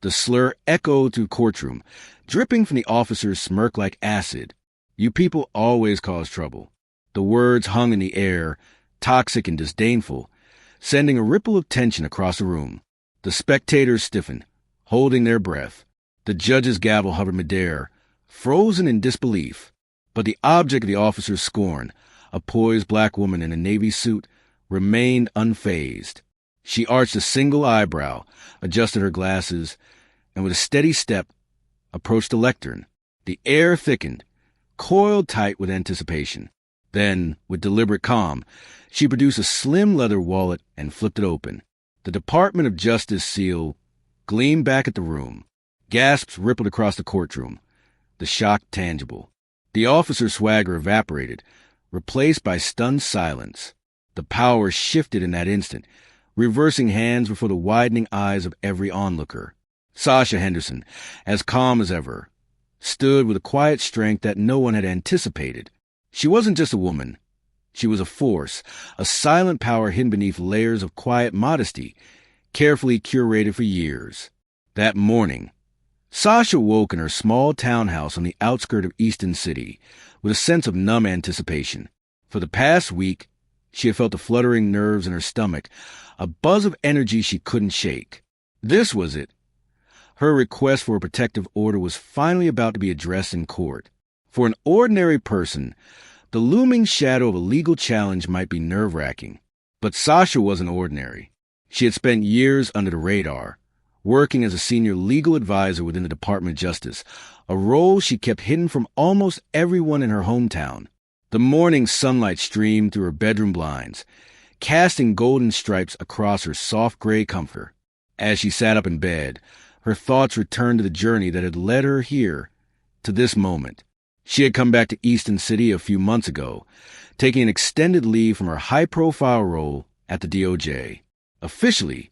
The slur echoed through the courtroom, dripping from the officer's smirk like acid. "You people always cause trouble." The words hung in the air, toxic and disdainful, sending a ripple of tension across the room. The spectators stiffened, holding their breath. The judge's gavel hovered midair, frozen in disbelief. But the object of the officer's scorn, a poised black woman in a navy suit, remained unfazed. She arched a single eyebrow, adjusted her glasses, and with a steady step, approached the lectern. The air thickened, coiled tight with anticipation. Then, with deliberate calm, she produced a slim leather wallet and flipped it open. The Department of Justice seal gleamed back at the room. Gasps rippled across the courtroom, the shock tangible. The officer's swagger evaporated, replaced by stunned silence. The power shifted in that instant, reversing hands before the widening eyes of every onlooker. Sasha Henderson, as calm as ever, stood with a quiet strength that no one had anticipated. She wasn't just a woman. She was a force, a silent power hidden beneath layers of quiet modesty, carefully curated for years. That morning, Sasha woke in her small townhouse on the outskirts of Easton City with a sense of numb anticipation. For the past week, she had felt the fluttering nerves in her stomach, a buzz of energy she couldn't shake. This was it. Her request for a protective order was finally about to be addressed in court. For an ordinary person, the looming shadow of a legal challenge might be nerve-wracking. But Sasha wasn't ordinary. She had spent years under the radar, working as a senior legal advisor within the Department of Justice, a role she kept hidden from almost everyone in her hometown. The morning sunlight streamed through her bedroom blinds, casting golden stripes across her soft gray comforter. As she sat up in bed, her thoughts returned to the journey that had led her here, to this moment. She had come back to Easton City a few months ago, taking an extended leave from her high-profile role at the DOJ. Officially,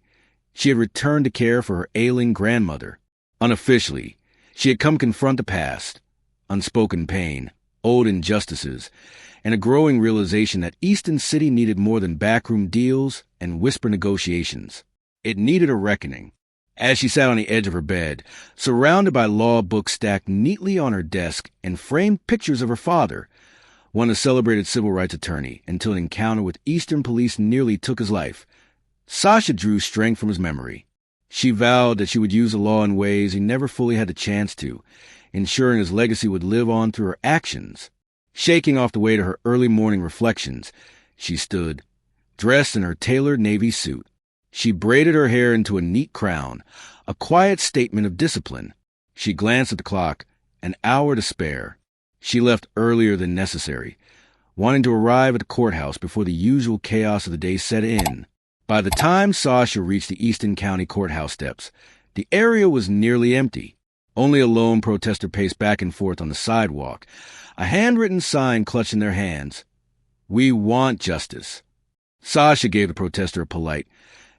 she had returned to care for her ailing grandmother. Unofficially, she had come confront the past, unspoken pain, old injustices, and a growing realization that Easton City needed more than backroom deals and whisper negotiations. It needed a reckoning. As she sat on the edge of her bed, surrounded by law books stacked neatly on her desk and framed pictures of her father, one a celebrated civil rights attorney, until an encounter with Eastern police nearly took his life, Sasha drew strength from his memory. She vowed that she would use the law in ways he never fully had the chance to, ensuring his legacy would live on through her actions. Shaking off the weight of her early morning reflections, she stood, dressed in her tailored navy suit. She braided her hair into a neat crown, a quiet statement of discipline. She glanced at the clock, an hour to spare. She left earlier than necessary, wanting to arrive at the courthouse before the usual chaos of the day set in. By the time Sasha reached the Easton County Courthouse steps, the area was nearly empty. Only a lone protester paced back and forth on the sidewalk, a handwritten sign clutched in their hands. "We want justice." Sasha gave the protester a polite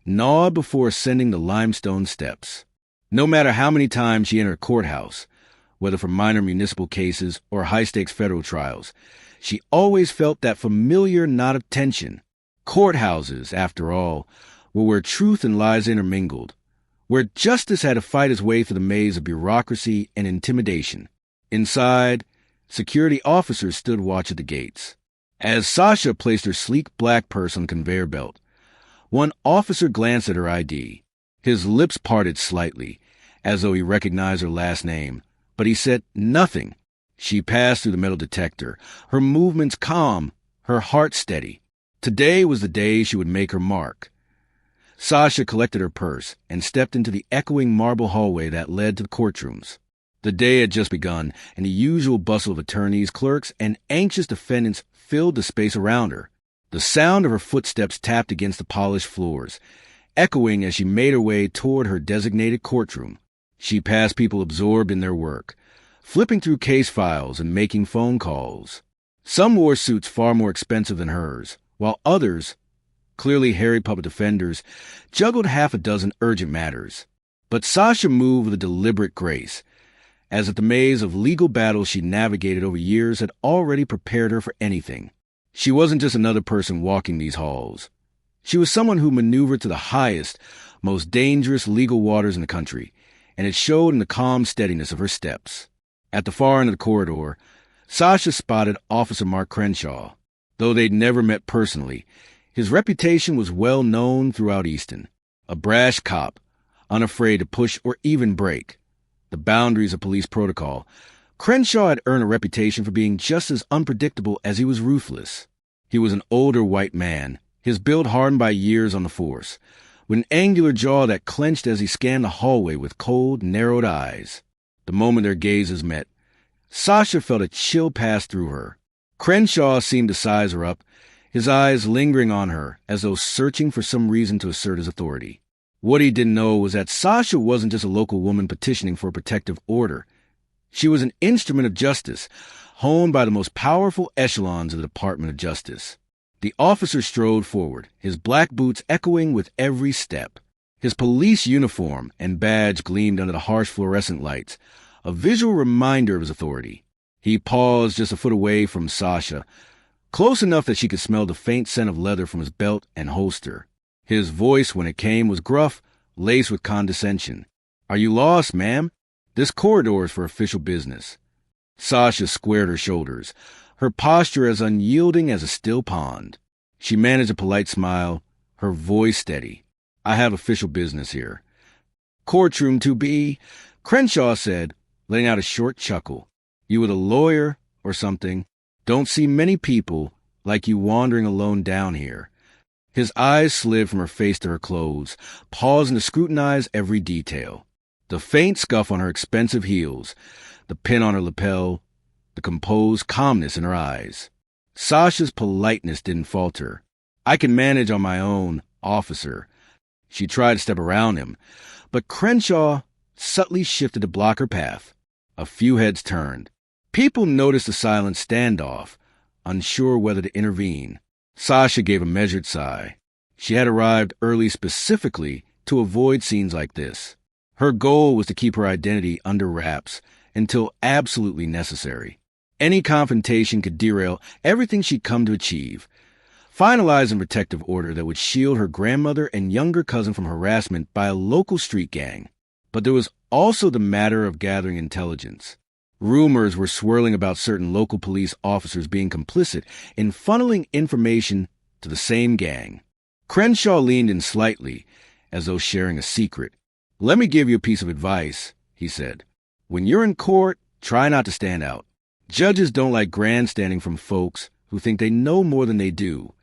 nod before ascending the limestone steps. No matter how many times she entered a courthouse, whether for minor municipal cases or high-stakes federal trials, she always felt that familiar knot of tension. Courthouses, after all, were where truth and lies intermingled, where justice had to fight its way through the maze of bureaucracy and intimidation. Inside, security officers stood watch at the gates. As Sasha placed her sleek black purse on the conveyor belt, one officer glanced at her ID. His lips parted slightly, as though he recognized her last name, but he said nothing. She passed through the metal detector, her movements calm, her heart steady. Today was the day she would make her mark. Sasha collected her purse and stepped into the echoing marble hallway that led to the courtrooms. The day had just begun, and the usual bustle of attorneys, clerks, and anxious defendants filled the space around her. The sound of her footsteps tapped against the polished floors, echoing as she made her way toward her designated courtroom. She passed people absorbed in their work, flipping through case files and making phone calls. Some wore suits far more expensive than hers, while others, clearly hairy public defenders, juggled half a dozen urgent matters. But Sasha moved with a deliberate grace, as if the maze of legal battles she navigated over years had already prepared her for anything. She wasn't just another person walking these halls. She was someone who maneuvered to the highest, most dangerous legal waters in the country, and it showed in the calm steadiness of her steps. At the far end of the corridor, Sasha spotted Officer Mark Crenshaw. Though they'd never met personally, his reputation was well known throughout Easton. A brash cop, unafraid to push or even break the boundaries of police protocol, Crenshaw had earned a reputation for being just as unpredictable as he was ruthless. He was an older white man, his build hardened by years on the force, with an angular jaw that clenched as he scanned the hallway with cold, narrowed eyes. The moment their gazes met, Sasha felt a chill pass through her. Crenshaw seemed to size her up, his eyes lingering on her as though searching for some reason to assert his authority. What he didn't know was that Sasha wasn't just a local woman petitioning for a protective order. She was an instrument of justice, honed by the most powerful echelons of the Department of Justice. The officer strode forward, his black boots echoing with every step. His police uniform and badge gleamed under the harsh fluorescent lights, a visual reminder of his authority. He paused just a foot away from Sasha, close enough that she could smell the faint scent of leather from his belt and holster. His voice, when it came, was gruff, laced with condescension. "Are you lost, ma'am? This corridor is for official business." Sasha squared her shoulders, her posture as unyielding as a still pond. She managed a polite smile, her voice steady. "I have official business here." "Courtroom to be," Crenshaw said, letting out a short chuckle. "You with a lawyer or something? Don't see many people like you wandering alone down here." His eyes slid from her face to her clothes, pausing to scrutinize every detail. The faint scuff on her expensive heels, the pin on her lapel, the composed calmness in her eyes. Sasha's politeness didn't falter. "I can manage on my own, officer." She tried to step around him, but Crenshaw subtly shifted to block her path. A few heads turned. People noticed the silent standoff, unsure whether to intervene. Sasha gave a measured sigh. She had arrived early specifically to avoid scenes like this. Her goal was to keep her identity under wraps until absolutely necessary. Any confrontation could derail everything she'd come to achieve. Finalizing a protective order that would shield her grandmother and younger cousin from harassment by a local street gang. But there was also the matter of gathering intelligence. Rumors were swirling about certain local police officers being complicit in funneling information to the same gang. Crenshaw leaned in slightly, as though sharing a secret. "Let me give you a piece of advice," he said. "When you're in court, try not to stand out. Judges don't like grandstanding from folks who think they know more than they do."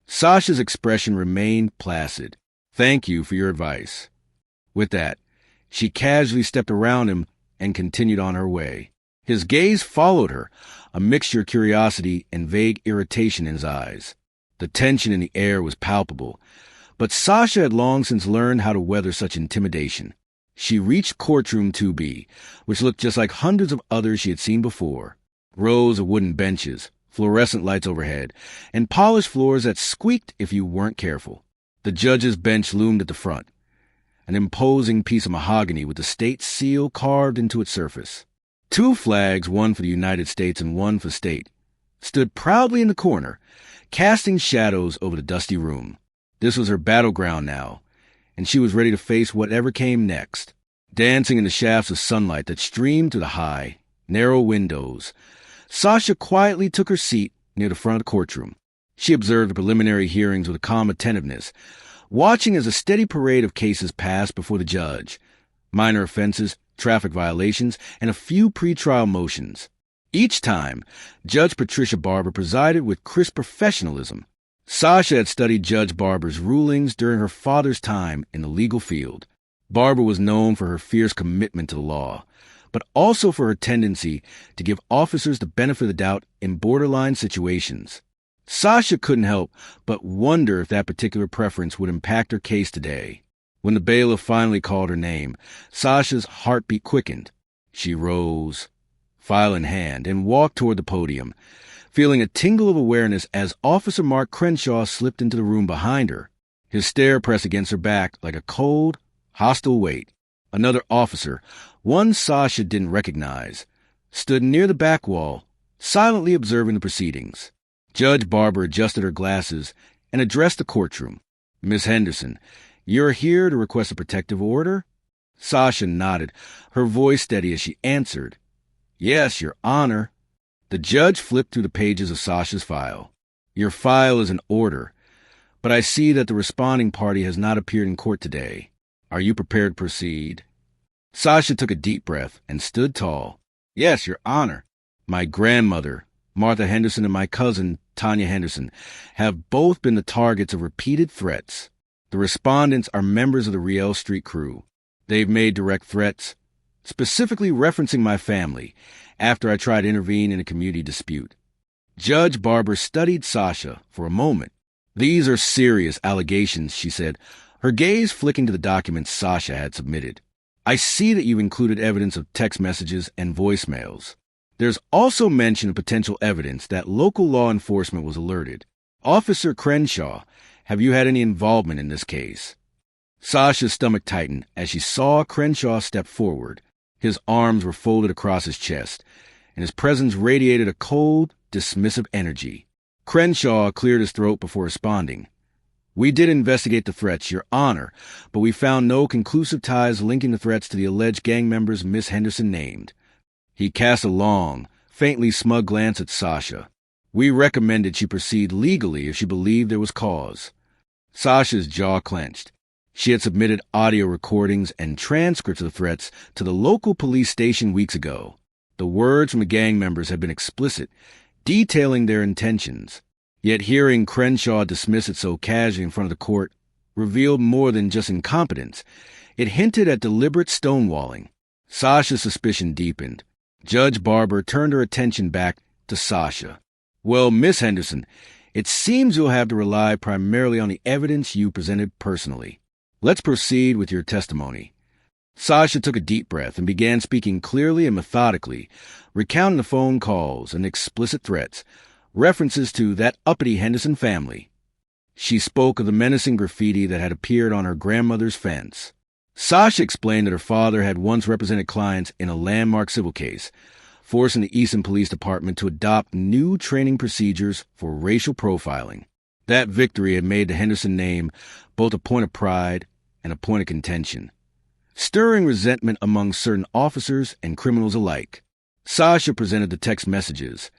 Sasha's expression remained placid. "Thank you for your advice." With that, she casually stepped around him and continued on her way. His gaze followed her, a mixture of curiosity and vague irritation in his eyes. The tension in the air was palpable, but Sasha had long since learned how to weather such intimidation. She reached courtroom 2B, which looked just like hundreds of others she had seen before. Rows of wooden benches, fluorescent lights overhead, and polished floors that squeaked if you weren't careful. The judge's bench loomed at the front, an imposing piece of mahogany with the state seal carved into its surface. Two flags, one for the United States and one for state, stood proudly in the corner, casting shadows over the dusty room. This was her battleground now, and she was ready to face whatever came next. Dancing in the shafts of sunlight that streamed through the high, narrow windows, Sasha quietly took her seat near the front of the courtroom. She observed the preliminary hearings with a calm attentiveness, watching as a steady parade of cases passed before the judge. Minor offenses, traffic violations, and a few pretrial motions. Each time, Judge Patricia Barber presided with crisp professionalism. Sasha had studied Judge Barber's rulings during her father's time in the legal field. Barber was known for her fierce commitment to the law, but also for her tendency to give officers the benefit of the doubt in borderline situations. Sasha couldn't help but wonder if that particular preference would impact her case today. When the bailiff finally called her name, Sasha's heartbeat quickened. She rose, file in hand, and walked toward the podium, feeling a tingle of awareness as Officer Mark Crenshaw slipped into the room behind her. His stare pressed against her back like a cold, hostile weight. Another officer, one Sasha didn't recognize, stood near the back wall, silently observing the proceedings. Judge Barber adjusted her glasses and addressed the courtroom. "Miss Henderson, you're here to request a protective order?" Sasha nodded, her voice steady as she answered, "Yes, Your Honor." The judge flipped through the pages of Sasha's file. "Your file is in order, but I see that the responding party has not appeared in court today. Are you prepared to proceed?" Sasha took a deep breath and stood tall. "Yes, Your Honor. My grandmother, Martha Henderson, and my cousin, Tanya Henderson, have both been the targets of repeated threats. The respondents are members of the Riel Street crew. They've made direct threats, specifically referencing my family, after I tried to intervene in a community dispute." Judge Barber studied Sasha for a moment. "These are serious allegations," she said, her gaze flicking to the documents Sasha had submitted. "I see that you've included evidence of text messages and voicemails. There's also mention of potential evidence that local law enforcement was alerted. Officer Crenshaw, have you had any involvement in this case?" Sasha's stomach tightened as she saw Crenshaw step forward. His arms were folded across his chest, and his presence radiated a cold, dismissive energy. Crenshaw cleared his throat before responding. "We did investigate the threats, Your Honor, but we found no conclusive ties linking the threats to the alleged gang members Miss Henderson named." He cast a long, faintly smug glance at Sasha. "We recommended she proceed legally if she believed there was cause." Sasha's jaw clenched. She had submitted audio recordings and transcripts of the threats to the local police station weeks ago. The words from the gang members had been explicit, detailing their intentions. Yet hearing Crenshaw dismiss it so casually in front of the court revealed more than just incompetence. It hinted at deliberate stonewalling. Sasha's suspicion deepened. Judge Barber turned her attention back to Sasha. "Well, Miss Henderson, it seems you'll have to rely primarily on the evidence you presented personally. Let's proceed with your testimony." Sasha took a deep breath and began speaking clearly and methodically, recounting the phone calls and explicit threats, references to that uppity Henderson family. She spoke of the menacing graffiti that had appeared on her grandmother's fence. Sasha explained that her father had once represented clients in a landmark civil case, forcing the Easton Police Department to adopt new training procedures for racial profiling. That victory had made the Henderson name both a point of pride and a point of contention, stirring resentment among certain officers and criminals alike. Sasha presented the text messages,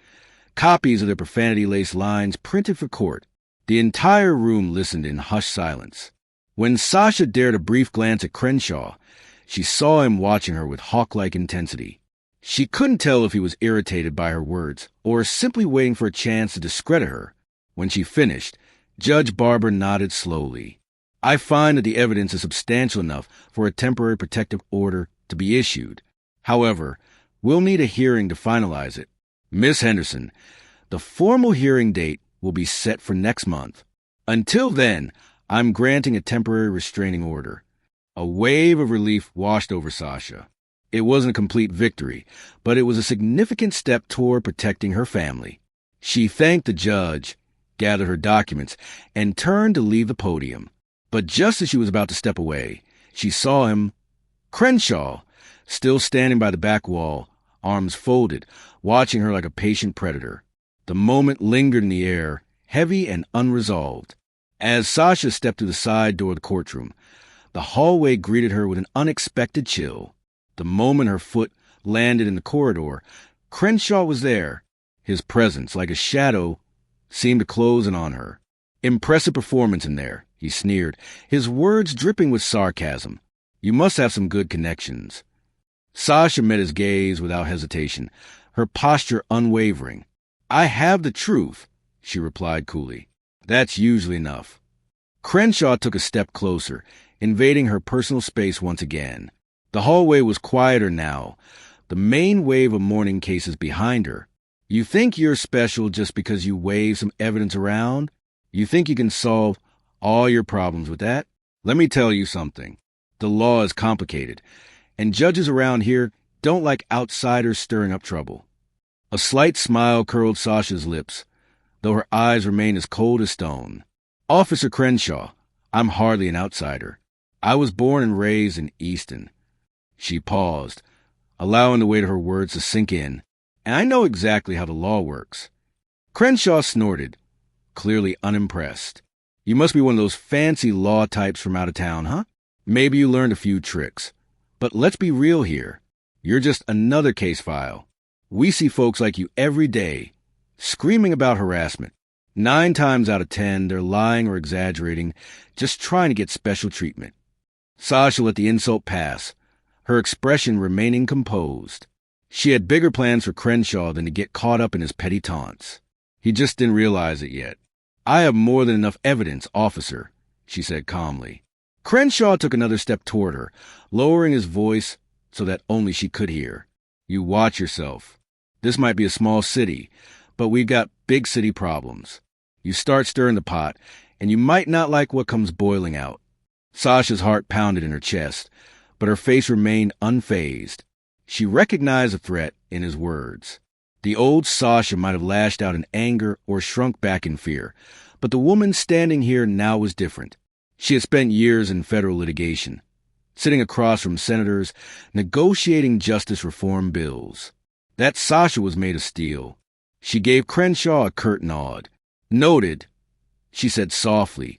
copies of their profanity-laced lines printed for court. The entire room listened in hushed silence. When Sasha dared a brief glance at Crenshaw, she saw him watching her with hawk-like intensity. She couldn't tell if he was irritated by her words or simply waiting for a chance to discredit her. When she finished, Judge Barber nodded slowly. "I find that the evidence is substantial enough for a temporary protective order to be issued. However, we'll need a hearing to finalize it. Miss Henderson, the formal hearing date will be set for next month. Until then, I'm granting a temporary restraining order." A wave of relief washed over Sasha. It wasn't a complete victory, but it was a significant step toward protecting her family. She thanked the judge, gathered her documents, and turned to leave the podium. But just as she was about to step away, she saw him, Crenshaw, still standing by the back wall, arms folded, watching her like a patient predator. The moment lingered in the air, heavy and unresolved. As Sasha stepped through the side door of the courtroom, the hallway greeted her with an unexpected chill. The moment her foot landed in the corridor, Crenshaw was there. His presence, like a shadow, seemed to close in on her. "Impressive performance in there," he sneered, his words dripping with sarcasm. "You must have some good connections." Sasha met his gaze without hesitation, her posture unwavering. "I have the truth," she replied coolly. "That's usually enough." Crenshaw took a step closer, invading her personal space once again. The hallway was quieter now, the main wave of morning cases behind her. "You think you're special just because you wave some evidence around? You think you can solve all your problems with that? Let me tell you something. The law is complicated, and judges around here don't like outsiders stirring up trouble." A slight smile curled Sasha's lips, though her eyes remained as cold as stone. "Officer Crenshaw, I'm hardly an outsider. I was born and raised in Easton." She paused, allowing the weight of her words to sink in. "And I know exactly how the law works." Crenshaw snorted, clearly unimpressed. "You must be one of those fancy law types from out of town, huh? Maybe you learned a few tricks. But let's be real here. You're just another case file. We see folks like you every day, screaming about harassment. 9 times out of 10, they're lying or exaggerating, just trying to get special treatment. Sasha let the insult pass, her expression remaining composed. She had bigger plans for Crenshaw than to get caught up in his petty taunts. He just didn't realize it yet. "I have more than enough evidence, officer," she said calmly. Crenshaw took another step toward her, lowering his voice so that only she could hear. "You watch yourself. This might be a small city, but we've got big city problems. You start stirring the pot, and you might not like what comes boiling out." Sasha's heart pounded in her chest, but her face remained unfazed. She recognized the threat in his words. The old Sasha might have lashed out in anger or shrunk back in fear, but the woman standing here now was different. She had spent years in federal litigation, sitting across from senators, negotiating justice reform bills. That Sasha was made of steel. She gave Crenshaw a curt nod. "Noted," she said softly,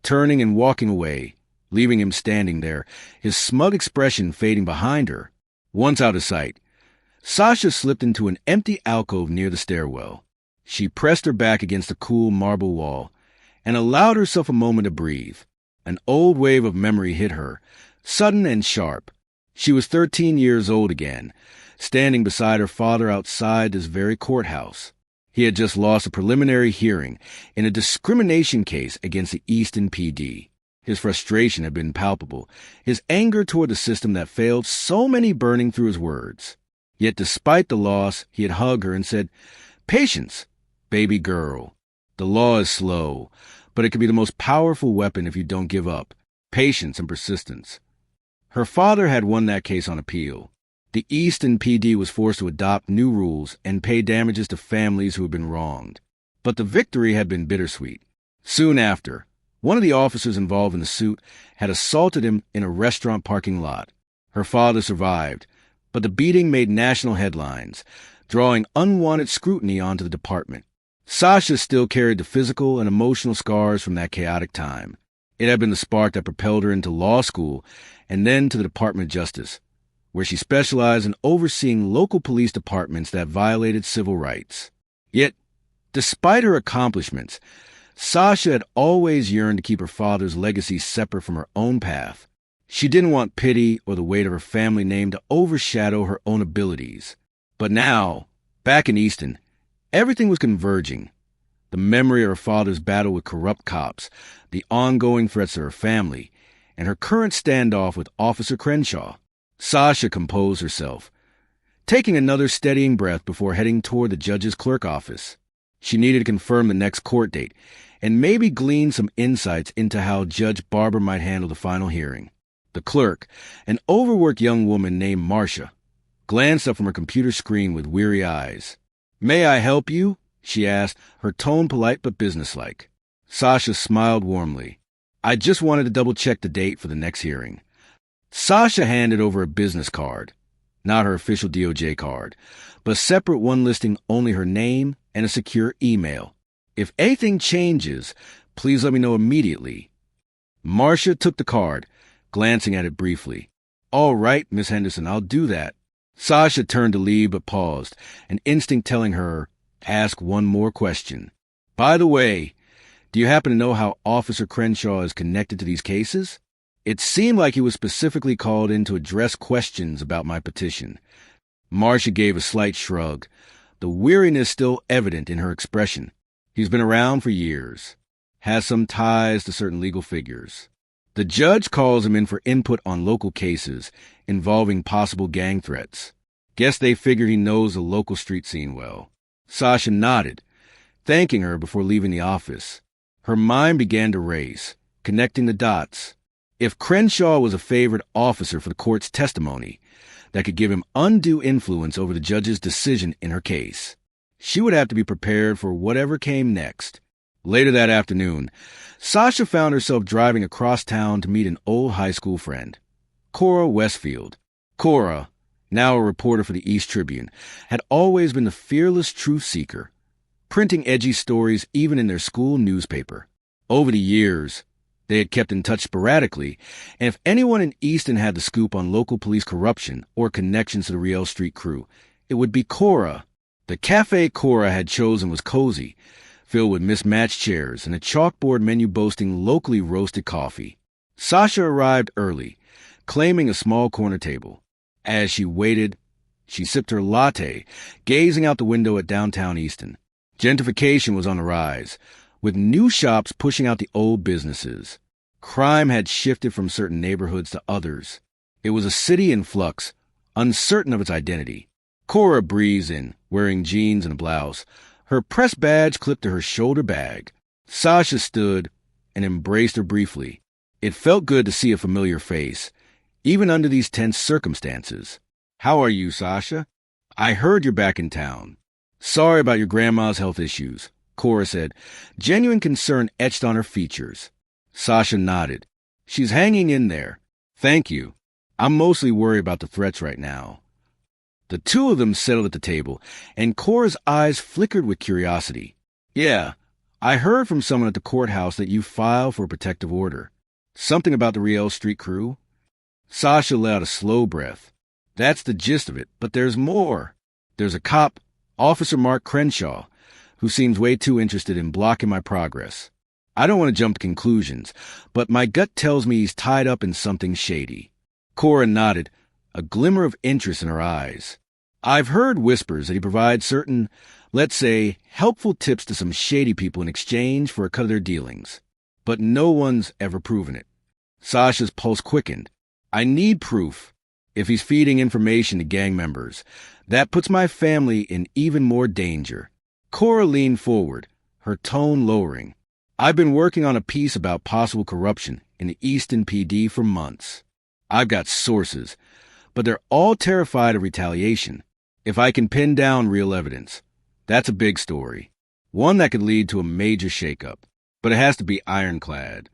turning and walking away, leaving him standing there, his smug expression fading behind her. Once out of sight, Sasha slipped into an empty alcove near the stairwell. She pressed her back against the cool marble wall and allowed herself a moment to breathe. An old wave of memory hit her, sudden and sharp. She was 13 years old again, standing beside her father outside this very courthouse. He had just lost a preliminary hearing in a discrimination case against the Easton PD. His frustration had been palpable, his anger toward the system that failed so many burning through his words. Yet despite the loss, he had hugged her and said, "Patience, baby girl. The law is slow, but it can be the most powerful weapon if you don't give up. Patience and persistence." Her father had won that case on appeal. The Easton PD was forced to adopt new rules and pay damages to families who had been wronged. But the victory had been bittersweet. Soon after, one of the officers involved in the suit had assaulted him in a restaurant parking lot. Her father survived, but the beating made national headlines, drawing unwanted scrutiny onto the department. Sasha still carried the physical and emotional scars from that chaotic time. It had been the spark that propelled her into law school and then to the Department of Justice, where she specialized in overseeing local police departments that violated civil rights. Yet, despite her accomplishments, Sasha had always yearned to keep her father's legacy separate from her own path. She didn't want pity or the weight of her family name to overshadow her own abilities. But now, back in Easton, everything was converging. The memory of her father's battle with corrupt cops, the ongoing threats to her family, and her current standoff with Officer Crenshaw. Sasha composed herself, taking another steadying breath before heading toward the judge's clerk office. She needed to confirm the next court date and maybe glean some insights into how Judge Barber might handle the final hearing. The clerk, an overworked young woman named Marcia, glanced up from her computer screen with weary eyes. "May I help you?" she asked, her tone polite but businesslike. Sasha smiled warmly. "I just wanted to double-check the date for the next hearing." Sasha handed over a business card, not her official DOJ card, but a separate one listing only her name and a secure email. "If anything changes, please let me know immediately." Marcia took the card, glancing at it briefly. "All right, Miss Henderson, I'll do that." Sasha turned to leave but paused, an instinct telling her, ask one more question. "By the way, do you happen to know how Officer Crenshaw is connected to these cases? It seemed like he was specifically called in to address questions about my petition." Marcia gave a slight shrug, the weariness still evident in her expression. "He's been around for years, has some ties to certain legal figures. The judge calls him in for input on local cases involving possible gang threats. Guess they figure he knows the local street scene well." Sasha nodded, thanking her before leaving the office. Her mind began to race, connecting the dots. If Crenshaw was a favored officer for the court's testimony that could give him undue influence over the judge's decision in her case, she would have to be prepared for whatever came next. Later that afternoon, Sasha found herself driving across town to meet an old high school friend, Cora Westfield. Cora, now a reporter for the East Tribune, had always been the fearless truth seeker, printing edgy stories even in their school newspaper. Over the years, They had kept in touch sporadically, and if anyone in Easton had the scoop on local police corruption or connections to the Riel Street crew, it would be Cora. The cafe Cora had chosen was cozy, filled with mismatched chairs and a chalkboard menu boasting locally roasted coffee. Sasha arrived early, claiming a small corner table. As she waited, she sipped her latte, gazing out the window at downtown Easton. Gentrification was on the rise, with new shops pushing out the old businesses. Crime had shifted from certain neighborhoods to others. It was a city in flux, uncertain of its identity. Cora breezed in, wearing jeans and a blouse, her press badge clipped to her shoulder bag. Sasha stood and embraced her briefly. It felt good to see a familiar face, even under these tense circumstances. "How are you, Sasha? I heard you're back in town." "Sorry about your grandma's health issues," Cora said, genuine concern etched on her features. Sasha nodded. "She's hanging in there. Thank you. I'm mostly worried about the threats right now." The two of them settled at the table, and Cora's eyes flickered with curiosity. "Yeah, I heard from someone at the courthouse that you filed for a protective order. Something about the Riel Street crew?" Sasha let out a slow breath. "That's the gist of it, but there's more. There's a cop, Officer Mark Crenshaw, who seems way too interested in blocking my progress. I don't want to jump to conclusions, but my gut tells me he's tied up in something shady." Cora nodded, a glimmer of interest in her eyes. "I've heard whispers that he provides certain, let's say, helpful tips to some shady people in exchange for a cut of their dealings. But no one's ever proven it." Sasha's pulse quickened. "I need proof. If he's feeding information to gang members, that puts my family in even more danger." Cora leaned forward, her tone lowering. "I've been working on a piece about possible corruption in the Easton PD for months. I've got sources, but they're all terrified of retaliation. If I can pin down real evidence, that's a big story. One that could lead to a major shakeup, but it has to be ironclad."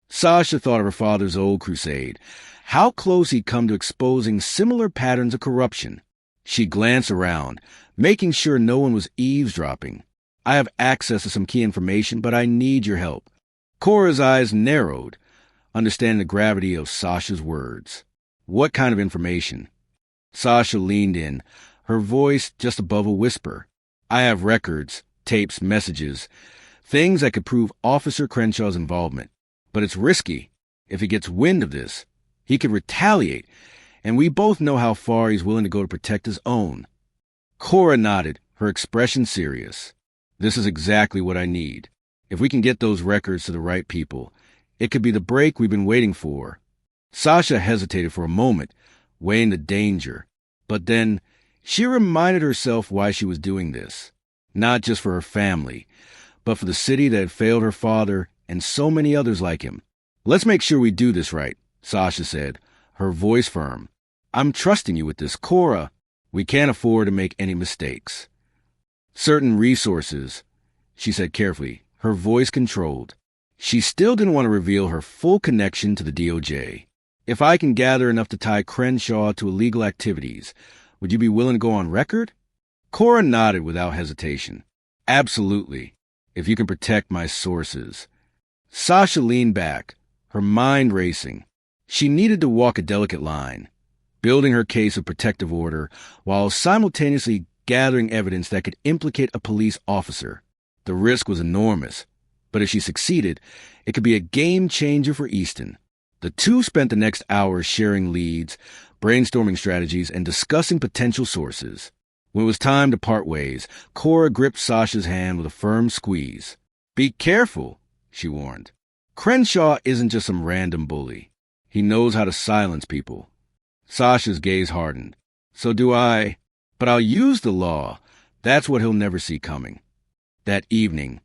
Sasha thought of her father's old crusade, how close he'd come to exposing similar patterns of corruption. She glanced around, making sure no one was eavesdropping. "I have access to some key information, but I need your help." Cora's eyes narrowed, understanding the gravity of Sasha's words. "What kind of information?" Sasha leaned in, her voice just above a whisper. "I have records, tapes, messages, things that could prove Officer Crenshaw's involvement. But it's risky. If he gets wind of this, he could retaliate, and we both know how far he's willing to go to protect his own." Cora nodded, her expression serious. "This is exactly what I need. If we can get those records to the right people, it could be the break we've been waiting for." Sasha hesitated for a moment, weighing the danger. But then she reminded herself why she was doing this. Not just for her family, but for the city that had failed her father and so many others like him. "Let's make sure we do this right," Sasha said, her voice firm. "I'm trusting you with this, Cora. We can't afford to make any mistakes." "Certain resources," she said carefully, her voice controlled. She still didn't want to reveal her full connection to the DOJ. "If I can gather enough to tie Crenshaw to illegal activities, would you be willing to go on record?" Cora nodded without hesitation. "Absolutely, if you can protect my sources." Sasha leaned back, her mind racing. She needed to walk a delicate line, building her case of protective order while simultaneously gathering evidence that could implicate a police officer. The risk was enormous, but if she succeeded, it could be a game changer for Easton. The two spent the next hour sharing leads, brainstorming strategies, and discussing potential sources. When it was time to part ways, Cora gripped Sasha's hand with a firm squeeze. "Be careful," she warned. "Crenshaw isn't just some random bully. He knows how to silence people." Sasha's gaze hardened. "So do I. But I'll use the law. That's what he'll never see coming." That evening,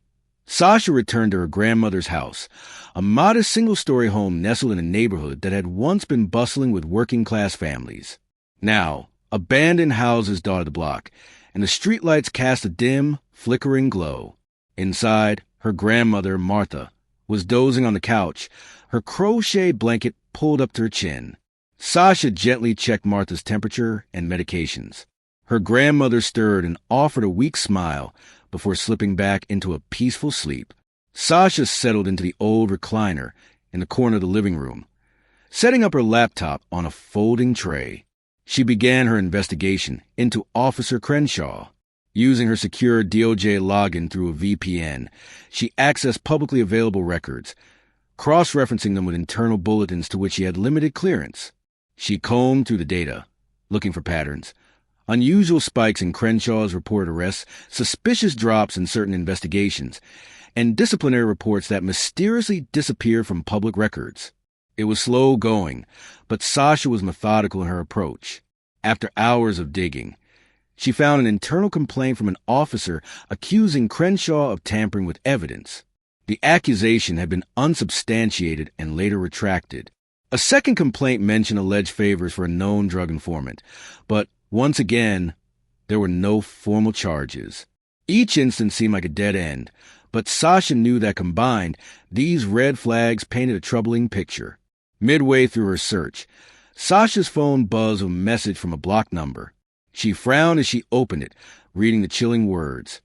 Sasha returned to her grandmother's house, a modest single-story home nestled in a neighborhood that had once been bustling with working-class families. Now, abandoned houses dotted the block, and the streetlights cast a dim, flickering glow. Inside, her grandmother, Martha, was dozing on the couch, her crochet blanket pulled up to her chin. Sasha gently checked Martha's temperature and medications. Her grandmother stirred and offered a weak smile before slipping back into a peaceful sleep. Sasha settled into the old recliner in the corner of the living room. Setting up her laptop on a folding tray, she began her investigation into Officer Crenshaw. Using her secure DOJ login through a VPN, she accessed publicly available records, cross-referencing them with internal bulletins to which she had limited clearance. She combed through the data, looking for patterns. Unusual spikes in Crenshaw's reported arrests, suspicious drops in certain investigations, and disciplinary reports that mysteriously disappeared from public records. It was slow going, but Sasha was methodical in her approach. After hours of digging, she found an internal complaint from an officer accusing Crenshaw of tampering with evidence. The accusation had been unsubstantiated and later retracted. A second complaint mentioned alleged favors for a known drug informant, but once again, there were no formal charges. Each instance seemed like a dead end, but Sasha knew that combined, these red flags painted a troubling picture. Midway through her search, Sasha's phone buzzed with a message from a blocked number. She frowned as she opened it, reading the chilling words.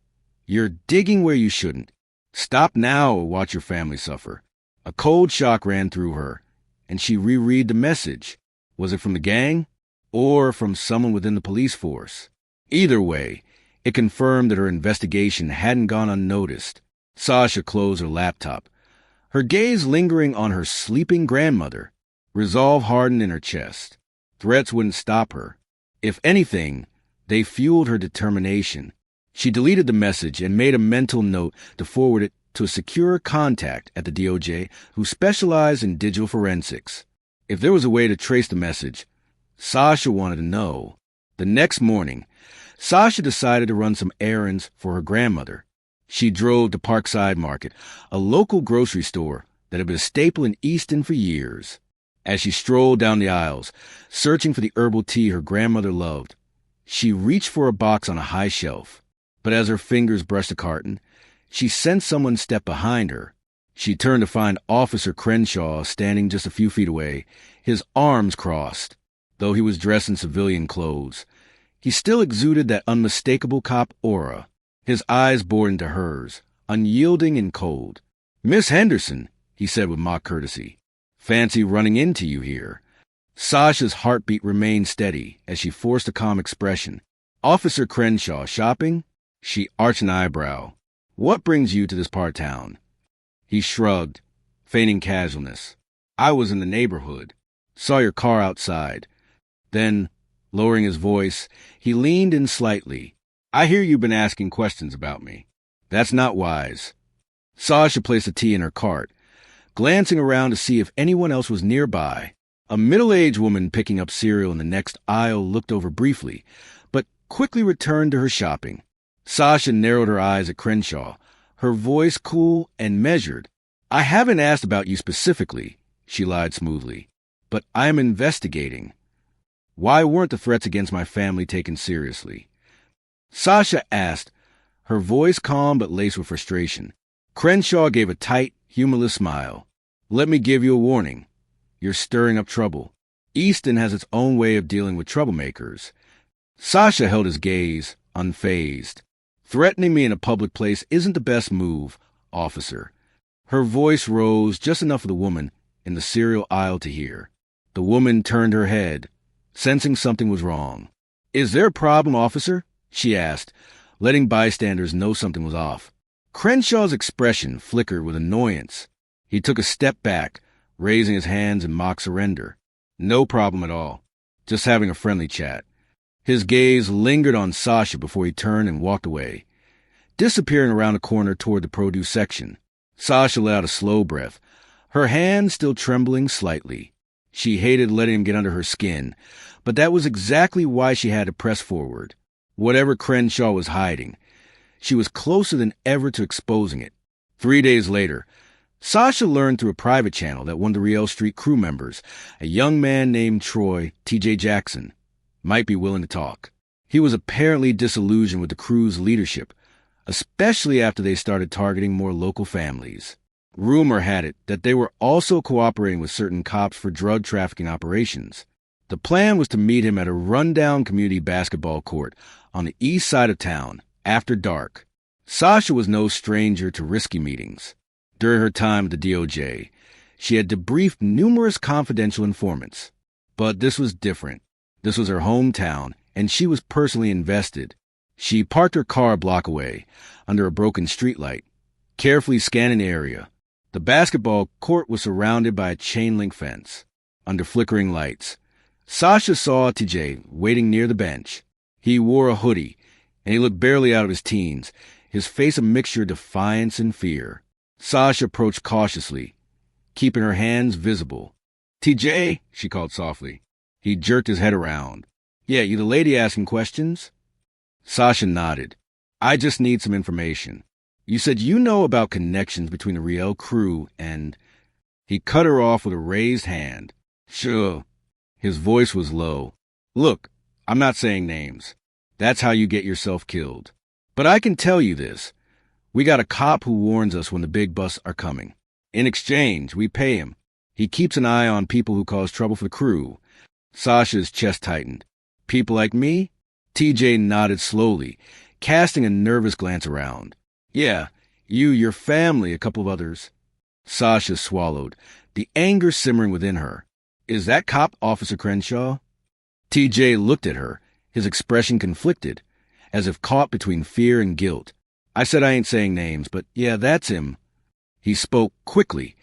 "You're digging where you shouldn't. Stop now or watch your family suffer." A cold shock ran through her, and she reread the message. Was it from the gang? Or from someone within the police force? Either way, it confirmed that her investigation hadn't gone unnoticed. Sasha closed her laptop, her gaze lingering on her sleeping grandmother. Resolve hardened in her chest. Threats wouldn't stop her. If anything, they fueled her determination. She deleted the message and made a mental note to forward it to a secure contact at the DOJ who specialized in digital forensics. If there was a way to trace the message, Sasha wanted to know. The next morning, Sasha decided to run some errands for her grandmother. She drove to Parkside Market, a local grocery store that had been a staple in Easton for years. As she strolled down the aisles, searching for the herbal tea her grandmother loved, she reached for a box on a high shelf. But as her fingers brushed the carton, she sensed someone step behind her. She turned to find Officer Crenshaw standing just a few feet away, his arms crossed. Though he was dressed in civilian clothes, he still exuded that unmistakable cop aura. His eyes bored into hers, unyielding and cold. "Miss Henderson," he said with mock courtesy. "Fancy running into you here." Sasha's heartbeat remained steady as she forced a calm expression. "Officer Crenshaw, shopping?" She arched an eyebrow. "What brings you to this part of town?" He shrugged, feigning casualness. "I was in the neighborhood. Saw your car outside." Then, lowering his voice, he leaned in slightly. "I hear you've been asking questions about me. That's not wise." Sasha placed the tea in her cart, glancing around to see if anyone else was nearby. A middle-aged woman picking up cereal in the next aisle looked over briefly, but quickly returned to her shopping. Sasha narrowed her eyes at Crenshaw, her voice cool and measured. "I haven't asked about you specifically," she lied smoothly, "but I am investigating. Why weren't the threats against my family taken seriously?" Sasha asked, her voice calm but laced with frustration. Crenshaw gave a tight, humorless smile. "Let me give you a warning. You're stirring up trouble. Easton has its own way of dealing with troublemakers." Sasha held his gaze, unfazed. "Threatening me in a public place isn't the best move, officer." Her voice rose just enough for the woman in the cereal aisle to hear. The woman turned her head, sensing something was wrong. "Is there a problem, officer?" she asked, letting bystanders know something was off. Crenshaw's expression flickered with annoyance. He took a step back, raising his hands in mock surrender. "No problem at all. Just having a friendly chat." His gaze lingered on Sasha before he turned and walked away, disappearing around the corner toward the produce section. Sasha let out a slow breath, her hand still trembling slightly. She hated letting him get under her skin, but that was exactly why she had to press forward. Whatever Crenshaw was hiding, she was closer than ever to exposing it. 3 days later, Sasha learned through a private channel that one of the Riel Street crew members, a young man named Troy T.J. Jackson, might be willing to talk. He was apparently disillusioned with the crew's leadership, especially after they started targeting more local families. Rumor had it that they were also cooperating with certain cops for drug trafficking operations. The plan was to meet him at a rundown community basketball court on the east side of town after dark. Sasha was no stranger to risky meetings. During her time at the DOJ, She had debriefed numerous confidential informants. But this was different. This was her hometown, and she was personally invested. She parked her car a block away, under a broken streetlight, carefully scanning the area. The basketball court was surrounded by a chain-link fence. Under flickering lights, Sasha saw TJ waiting near the bench. He wore a hoodie, and he looked barely out of his teens, his face a mixture of defiance and fear. Sasha approached cautiously, keeping her hands visible. "TJ," she called softly. He jerked his head around. "Yeah, you the lady asking questions?" Sasha nodded. "I just need some information. You said you know about connections between the Riel crew and—" He cut her off with a raised hand. "Sure." His voice was low. "Look, I'm not saying names. That's how you get yourself killed. But I can tell you this. We got a cop who warns us when the big busts are coming. In exchange, we pay him. He keeps an eye on people who cause trouble for the crew." Sasha's chest tightened. "People like me?" TJ nodded slowly, casting a nervous glance around. "Yeah, you, your family, a couple of others." Sasha swallowed, the anger simmering within her. "Is that cop Officer Crenshaw?" TJ looked at her, his expression conflicted, as if caught between fear and guilt. "I said I ain't saying names, but yeah, that's him." He spoke quickly,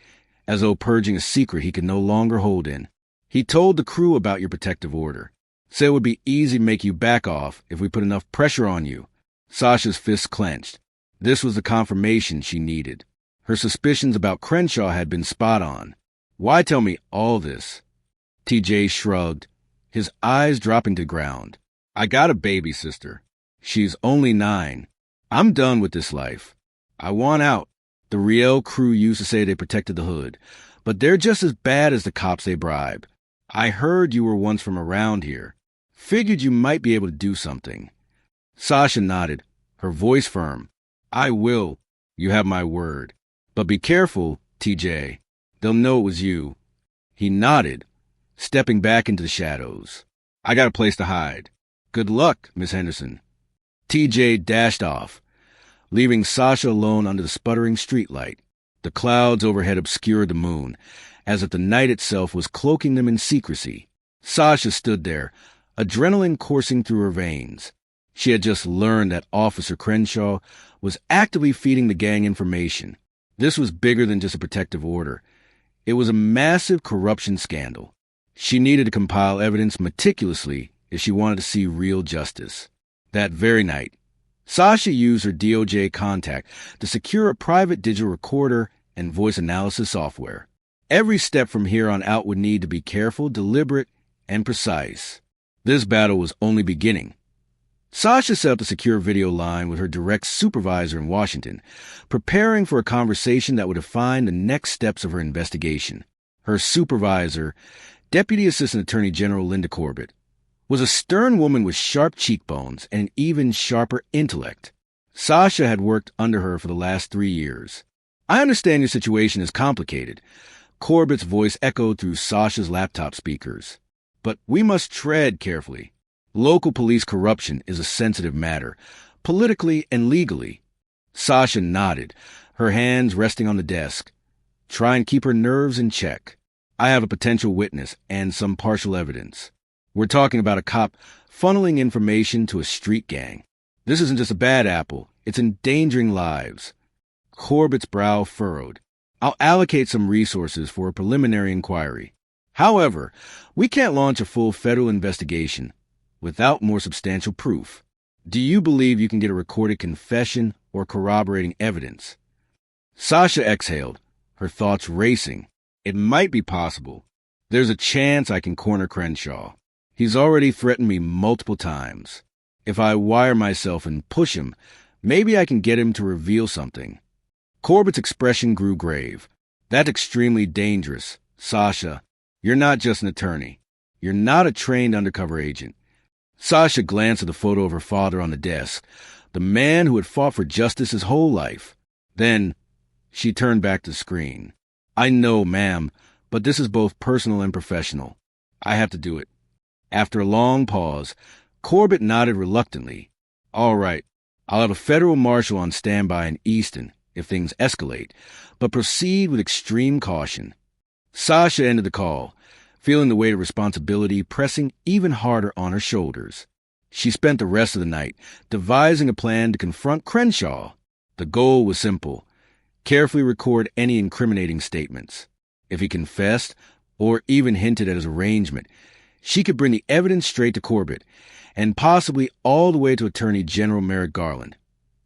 as though purging a secret he could no longer hold in. "He told the crew about your protective order. Said it would be easy to make you back off if we put enough pressure on you." Sasha's fists clenched. This was the confirmation she needed. Her suspicions about Crenshaw had been spot on. "Why tell me all this?" TJ shrugged, his eyes dropping to the ground. "I got a baby sister. She's only 9. I'm done with this life. I want out. The Riel crew used to say they protected the hood, but they're just as bad as the cops they bribe. I heard you were once from around here. Figured you might be able to do something." Sasha nodded, her voice firm. "I will. You have my word. But be careful, TJ. They'll know it was you." He nodded, stepping back into the shadows. "I got a place to hide. Good luck, Miss Henderson." TJ dashed off, leaving Sasha alone under the sputtering streetlight. The clouds overhead obscured the moon, as if the night itself was cloaking them in secrecy. Sasha stood there, adrenaline coursing through her veins. She had just learned that Officer Crenshaw was actively feeding the gang information. This was bigger than just a protective order. It was a massive corruption scandal. She needed to compile evidence meticulously if she wanted to see real justice. That very night, Sasha used her DOJ contact to secure a private digital recorder and voice analysis software. Every step from here on out would need to be careful, deliberate, and precise. This battle was only beginning. Sasha set up a secure video line with her direct supervisor in Washington, preparing for a conversation that would define the next steps of her investigation. Her supervisor, Deputy Assistant Attorney General Linda Corbett, was a stern woman with sharp cheekbones and an even sharper intellect. Sasha had worked under her for the last 3 years. "I understand your situation is complicated," Corbett's voice echoed through Sasha's laptop speakers. "But we must tread carefully. Local police corruption is a sensitive matter, politically and legally." Sasha nodded, her hands resting on the desk. "Try and keep her nerves in check. I have a potential witness and some partial evidence. We're talking about a cop funneling information to a street gang. This isn't just a bad apple, it's endangering lives." Corbett's brow furrowed. "I'll allocate some resources for a preliminary inquiry. However, we can't launch a full federal investigation without more substantial proof. Do you believe you can get a recorded confession or corroborating evidence?" Sasha exhaled, her thoughts racing. "It might be possible. There's a chance I can corner Crenshaw. He's already threatened me multiple times. If I wire myself and push him, maybe I can get him to reveal something." Corbett's expression grew grave. "That's extremely dangerous, Sasha. You're not just an attorney. You're not a trained undercover agent." Sasha glanced at the photo of her father on the desk, the man who had fought for justice his whole life. Then she turned back to the screen. "I know, ma'am, but this is both personal and professional. I have to do it." After a long pause, Corbett nodded reluctantly. "All right, I'll have a federal marshal on standby in Easton if things escalate, but proceed with extreme caution. Sasha ended the call, feeling the weight of responsibility pressing even harder on her shoulders. She spent the rest of the night devising a plan to confront Crenshaw. The goal was simple: carefully record any incriminating statements. If he confessed, or even hinted at his arrangement, she could bring the evidence straight to Corbett, and possibly all the way to Attorney General Merrick Garland,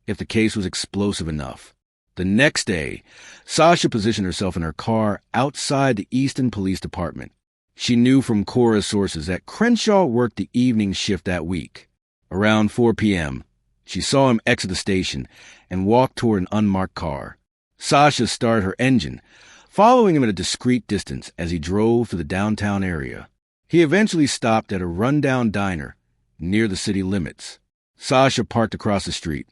if the case was explosive enough. The next day, Sasha positioned herself in her car outside the Easton Police Department. She knew from Cora's sources that Crenshaw worked the evening shift that week. Around 4 p.m., she saw him exit the station and walk toward an unmarked car. Sasha started her engine, following him at a discreet distance as he drove through the downtown area. He eventually stopped at a rundown diner near the city limits. Sasha parked across the street,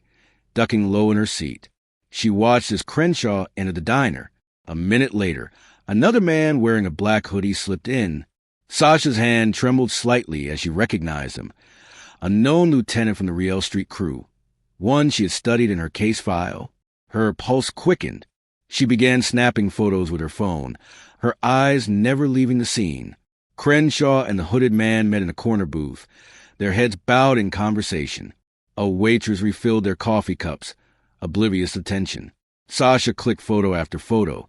ducking low in her seat. She watched as Crenshaw entered the diner. A minute later, another man wearing a black hoodie slipped in. Sasha's hand trembled slightly as she recognized him. A known lieutenant from the Riel Street crew, one she had studied in her case file. Her pulse quickened. She began snapping photos with her phone, her eyes never leaving the scene. Crenshaw and the hooded man met in a corner booth, their heads bowed in conversation. A waitress refilled their coffee cups, oblivious of tension. Sasha clicked photo after photo,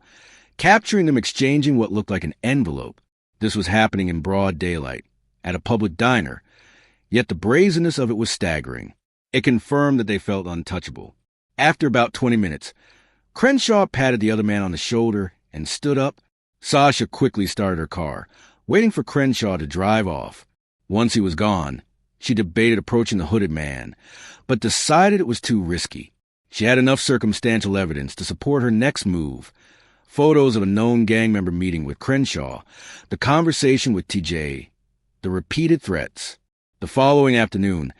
capturing them exchanging what looked like an envelope. This was happening in broad daylight, at a public diner, yet the brazenness of it was staggering. It confirmed that they felt untouchable. After about 20 minutes, Crenshaw patted the other man on the shoulder and stood up. Sasha quickly started her car, waiting for Crenshaw to drive off. Once he was gone, she debated approaching the hooded man, but decided it was too risky. She had enough circumstantial evidence to support her next move: photos of a known gang member meeting with Crenshaw, the conversation with TJ, the repeated threats. The following afternoon,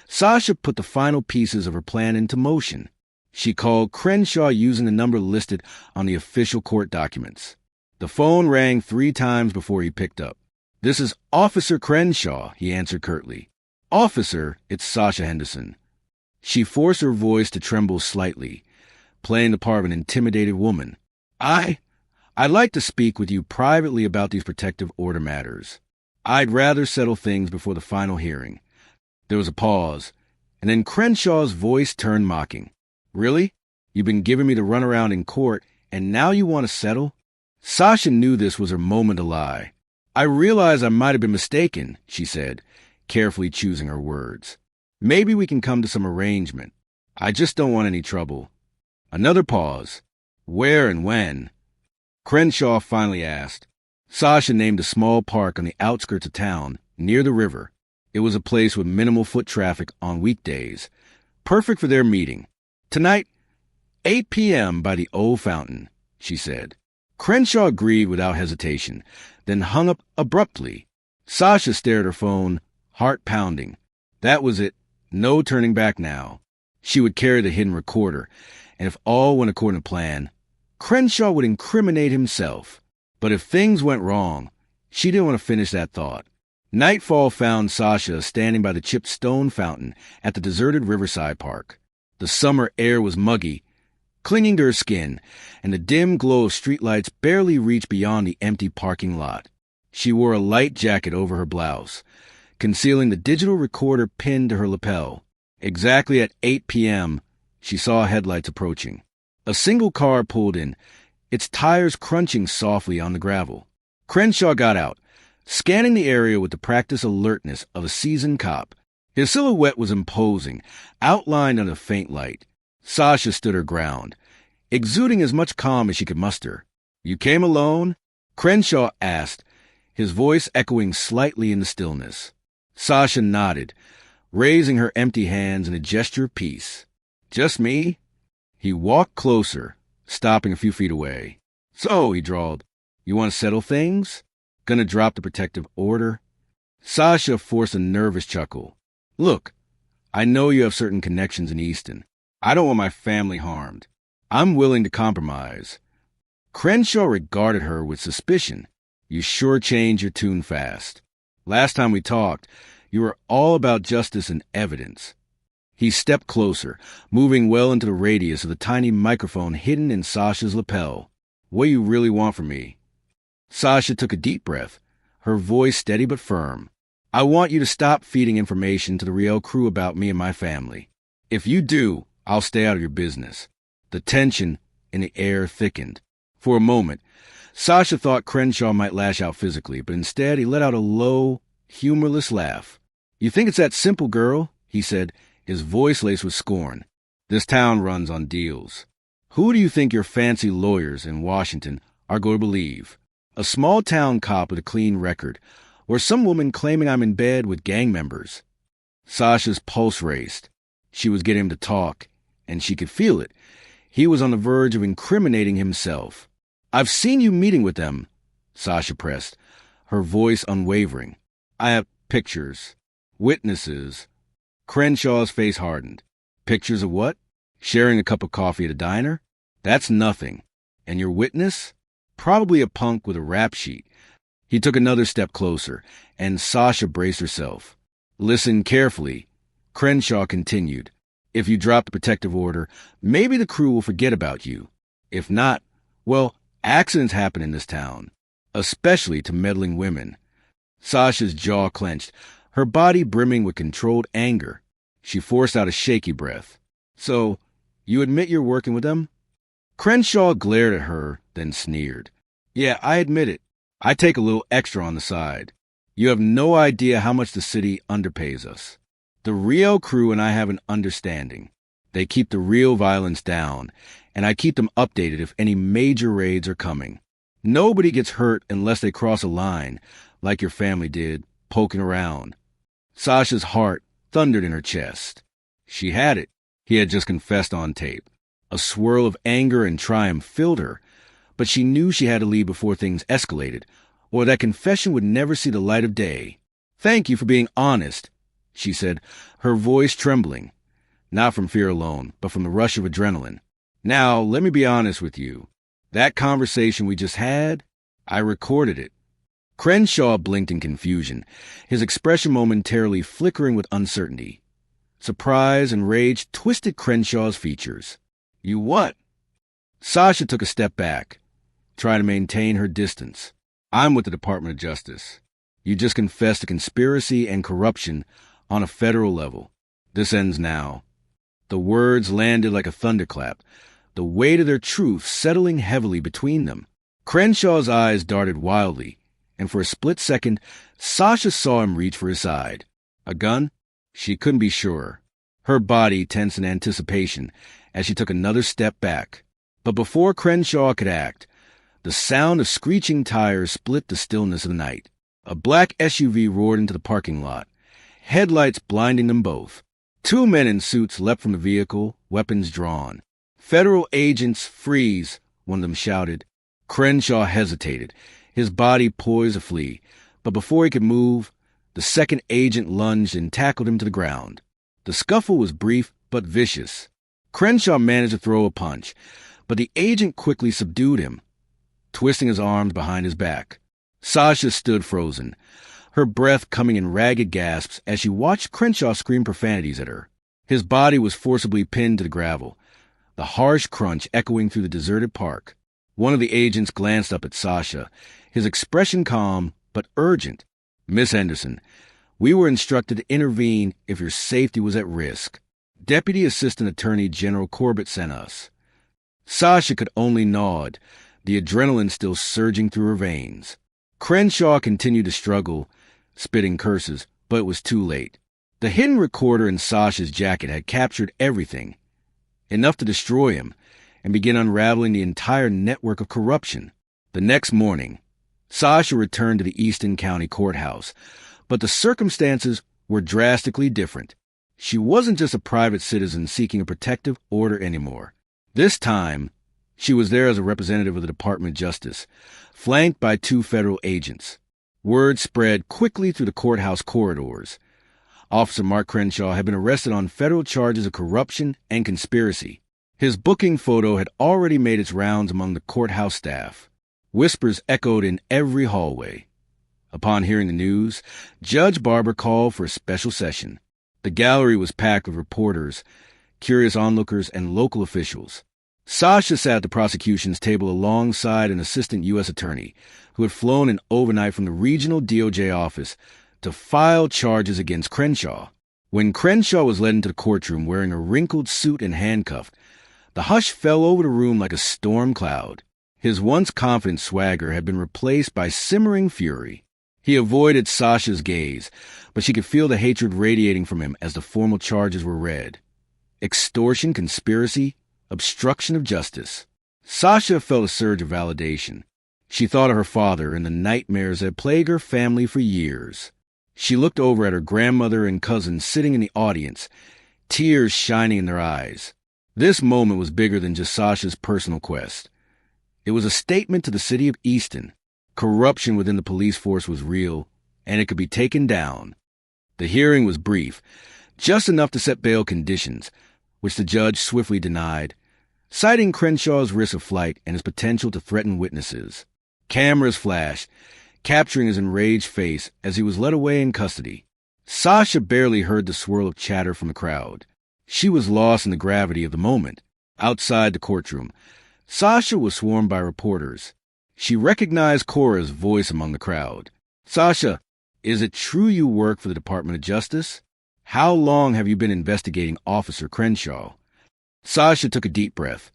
Sasha put the final pieces of her plan into motion. She called Crenshaw using the number listed on the official court documents. The phone rang 3 times before he picked up. "This is Officer Crenshaw," he answered curtly. "Officer, it's Sasha Henderson." She forced her voice to tremble slightly, playing the part of an intimidated woman. I'd like to speak with you privately about these protective order matters. I'd rather settle things before the final hearing." There was a pause, and then Crenshaw's voice turned mocking. "Really? You've been giving me the runaround in court, and now you want to settle?" Sasha knew this was her moment to lie. "I realize I might have been mistaken," she said, carefully choosing her words. "Maybe we can come to some arrangement. I just don't want any trouble." Another pause. "Where and when?" Crenshaw finally asked. Sasha named a small park on the outskirts of town, near the river. It was a place with minimal foot traffic on weekdays, perfect for their meeting. "Tonight, 8 p.m. by the old fountain," she said. Crenshaw agreed without hesitation, then hung up abruptly. Sasha stared at her phone, heart pounding. That was it. No turning back now. She would carry the hidden recorder, and if all went according to plan, Crenshaw would incriminate himself. But if things went wrong, she didn't want to finish that thought. Nightfall found Sasha standing by the chipped stone fountain at the deserted riverside park. The summer air was muggy, clinging to her skin, and the dim glow of streetlights barely reached beyond the empty parking lot. She wore a light jacket over her blouse, concealing the digital recorder pinned to her lapel. Exactly at 8 p.m., she saw headlights approaching. A single car pulled in, its tires crunching softly on the gravel. Crenshaw got out, scanning the area with the practiced alertness of a seasoned cop. His silhouette was imposing, outlined under faint light. Sasha stood her ground, exuding as much calm as she could muster. "You came alone?" Crenshaw asked, his voice echoing slightly in the stillness. Sasha nodded, raising her empty hands in a gesture of peace. "Just me?" He walked closer, stopping a few feet away. "So," he drawled, "you want to settle things? Gonna drop the protective order?" Sasha forced a nervous chuckle. "Look, I know you have certain connections in Easton. I don't want my family harmed. I'm willing to compromise." Crenshaw regarded her with suspicion. "You sure changed your tune fast. Last time we talked, you were all about justice and evidence." He stepped closer, moving well into the radius of the tiny microphone hidden in Sasha's lapel. "What do you really want from me?" Sasha took a deep breath, her voice steady but firm. I want you to stop feeding information to the Riel crew about me and my family. If you do, I'll stay out of your business. The tension in the air thickened. For a moment, Sasha thought Crenshaw might lash out physically, but instead he let out a low, humorless laugh. You think it's that simple, girl? He said, his voice laced with scorn. This town runs on deals. Who do you think your fancy lawyers in Washington are going to believe? A small-town cop with a clean record, or some woman claiming I'm in bed with gang members? Sasha's pulse raced. She was getting him to talk, and she could feel it. He was on the verge of incriminating himself. I've seen you meeting with them, Sasha pressed, her voice unwavering. I have pictures. Witnesses. Crenshaw's face hardened. Pictures of what? Sharing a cup of coffee at a diner? That's nothing. And your witness? Probably a punk with a rap sheet. He took another step closer, and Sasha braced herself. Listen carefully. Crenshaw continued. If you drop the protective order, maybe the crew will forget about you. If not, well, accidents happen in this town, especially to meddling women. Sasha's jaw clenched, her body brimming with controlled anger. She forced out a shaky breath. So, you admit you're working with them? Crenshaw glared at her, then sneered. Yeah, I admit it. I take a little extra on the side. You have no idea how much the city underpays us. The Rio crew and I have an understanding. They keep the real violence down, and I keep them updated if any major raids are coming. Nobody gets hurt unless they cross a line, like your family did, poking around. Sasha's heart thundered in her chest. She had it. He had just confessed on tape. A swirl of anger and triumph filled her, but she knew she had to leave before things escalated, or that confession would never see the light of day. Thank you for being honest, she said, her voice trembling. Not from fear alone, but from the rush of adrenaline. Now, let me be honest with you. That conversation we just had, I recorded it. Crenshaw blinked in confusion, his expression momentarily flickering with uncertainty. Surprise and rage twisted Crenshaw's features. You what? Sasha took a step back, trying to maintain her distance. I'm with the Department of Justice. You just confessed to conspiracy and corruption on a federal level. This ends now. The words landed like a thunderclap, the weight of their truth settling heavily between them. Crenshaw's eyes darted wildly, and for a split second, Sasha saw him reach for his side. A gun? She couldn't be sure. Her body tensed in anticipation as she took another step back. But before Crenshaw could act, the sound of screeching tires split the stillness of the night. A black SUV roared into the parking lot, headlights blinding them both. Two men in suits leapt from the vehicle, weapons drawn. Federal agents, freeze, one of them shouted. Crenshaw hesitated, his body poised to flee, but before he could move, the second agent lunged and tackled him to the ground. The scuffle was brief but vicious. Crenshaw managed to throw a punch, but the agent quickly subdued him, twisting his arms behind his back. Sasha stood frozen, her breath coming in ragged gasps as she watched Crenshaw scream profanities at her. His body was forcibly pinned to the gravel, the harsh crunch echoing through the deserted park. One of the agents glanced up at Sasha, his expression calm but urgent. Miss Henderson, we were instructed to intervene if your safety was at risk. Deputy Assistant Attorney General Corbett sent us. Sasha could only nod, the adrenaline still surging through her veins. Crenshaw continued to struggle, spitting curses, but it was too late. The hidden recorder in Sasha's jacket had captured everything, enough to destroy him and begin unraveling the entire network of corruption. The next morning, Sasha returned to the Easton County Courthouse, but the circumstances were drastically different. She wasn't just a private citizen seeking a protective order anymore. This time, she was there as a representative of the Department of Justice, flanked by two federal agents. Word spread quickly through the courthouse corridors. Officer Mark Crenshaw had been arrested on federal charges of corruption and conspiracy. His booking photo had already made its rounds among the courthouse staff. Whispers echoed in every hallway. Upon hearing the news, Judge Barber called for a special session. The gallery was packed with reporters, curious onlookers, and local officials. Sasha sat at the prosecution's table alongside an assistant U.S. attorney who had flown in overnight from the regional DOJ office to file charges against Crenshaw. When Crenshaw was led into the courtroom wearing a wrinkled suit and handcuffed, the hush fell over the room like a storm cloud. His once confident swagger had been replaced by simmering fury. He avoided Sasha's gaze, but she could feel the hatred radiating from him as the formal charges were read. Extortion, conspiracy, obstruction of justice. Sasha felt a surge of validation. She thought of her father and the nightmares that plagued her family for years. She looked over at her grandmother and cousin sitting in the audience, tears shining in their eyes. This moment was bigger than just Sasha's personal quest. It was a statement to the city of Easton. Corruption within the police force was real, and it could be taken down. The hearing was brief, just enough to set bail conditions, which the judge swiftly denied, citing Crenshaw's risk of flight and his potential to threaten witnesses. Cameras flashed, capturing his enraged face as he was led away in custody. Sasha barely heard the swirl of chatter from the crowd. She was lost in the gravity of the moment. Outside the courtroom, Sasha was swarmed by reporters. She recognized Cora's voice among the crowd. "Sasha, is it true you work for the Department of Justice? How long have you been investigating Officer Crenshaw?" Sasha took a deep breath,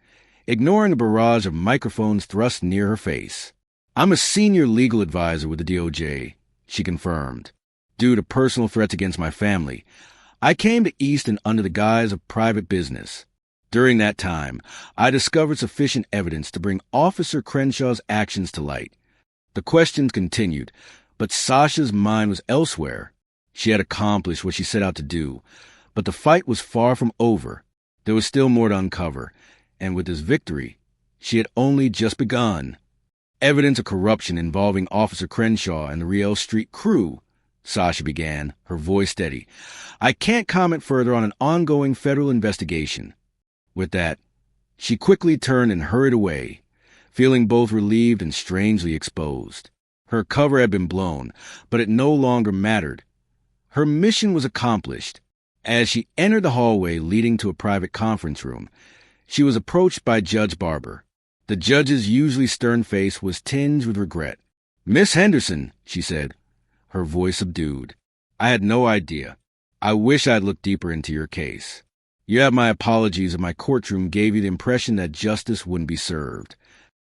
ignoring the barrage of microphones thrust near her face. "I'm a senior legal advisor with the DOJ," she confirmed. "Due to personal threats against my family, I came to Easton under the guise of private business. During that time, I discovered sufficient evidence to bring Officer Crenshaw's actions to light." The questions continued, but Sasha's mind was elsewhere. She had accomplished what she set out to do, but the fight was far from over. There was still more to uncover, and with this victory, she had only just begun. "Evidence of corruption involving Officer Crenshaw and the Riel Street crew," Sasha began, her voice steady. "I can't comment further on an ongoing federal investigation." With that, she quickly turned and hurried away, feeling both relieved and strangely exposed. Her cover had been blown, but it no longer mattered. Her mission was accomplished. As she entered the hallway leading to a private conference room, she was approached by Judge Barber. The judge's usually stern face was tinged with regret. "Miss Henderson," she said, her voice subdued, "I had no idea. I wish I'd looked deeper into your case. You have my apologies if my courtroom gave you the impression that justice wouldn't be served."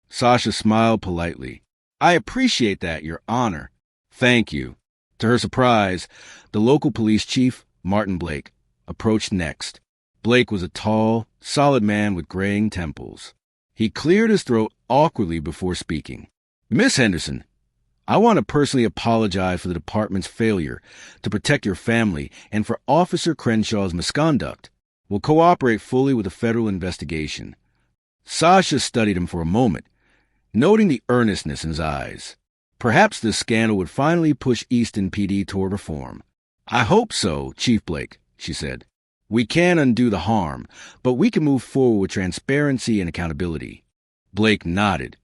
Sasha smiled politely. "I appreciate that, Your Honor." "Thank you." To her surprise, the local police chief, Martin Blake, approached next. Blake was a tall, solid man with graying temples. He cleared his throat awkwardly before speaking. "Miss Henderson, I want to personally apologize for the department's failure to protect your family and for Officer Crenshaw's misconduct. We'll cooperate fully with the federal investigation." Sasha studied him for a moment, noting the earnestness in his eyes. Perhaps this scandal would finally push Easton PD toward reform. "I hope so, Chief Blake," she said. "We can undo the harm, but we can move forward with transparency and accountability." Blake nodded,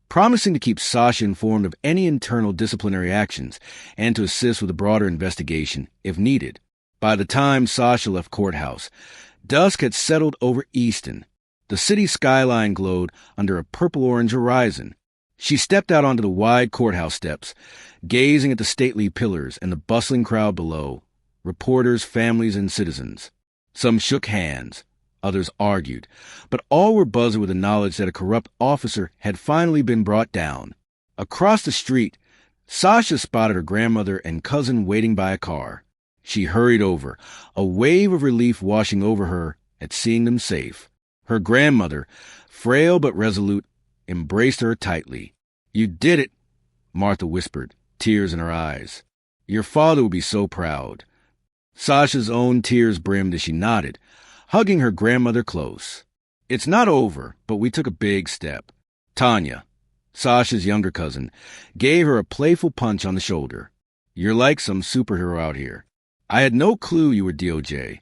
promising to keep Sasha informed of any internal disciplinary actions and to assist with a broader investigation if needed. By the time Sasha left courthouse, dusk had settled over Easton. The city skyline glowed under a purple-orange horizon. She stepped out onto the wide courthouse steps, gazing at the stately pillars and the bustling crowd below, reporters, families, and citizens. Some shook hands, others argued, but all were buzzing with the knowledge that a corrupt officer had finally been brought down. Across the street, Sasha spotted her grandmother and cousin waiting by a car. She hurried over, a wave of relief washing over her at seeing them safe. Her grandmother, frail but resolute, embraced her tightly. "You did it," Martha whispered, tears in her eyes. "Your father will be so proud." Sasha's own tears brimmed as she nodded, hugging her grandmother close. "It's not over, but we took a big step." Tanya, Sasha's younger cousin, gave her a playful punch on the shoulder. "You're like some superhero out here. I had no clue you were DOJ."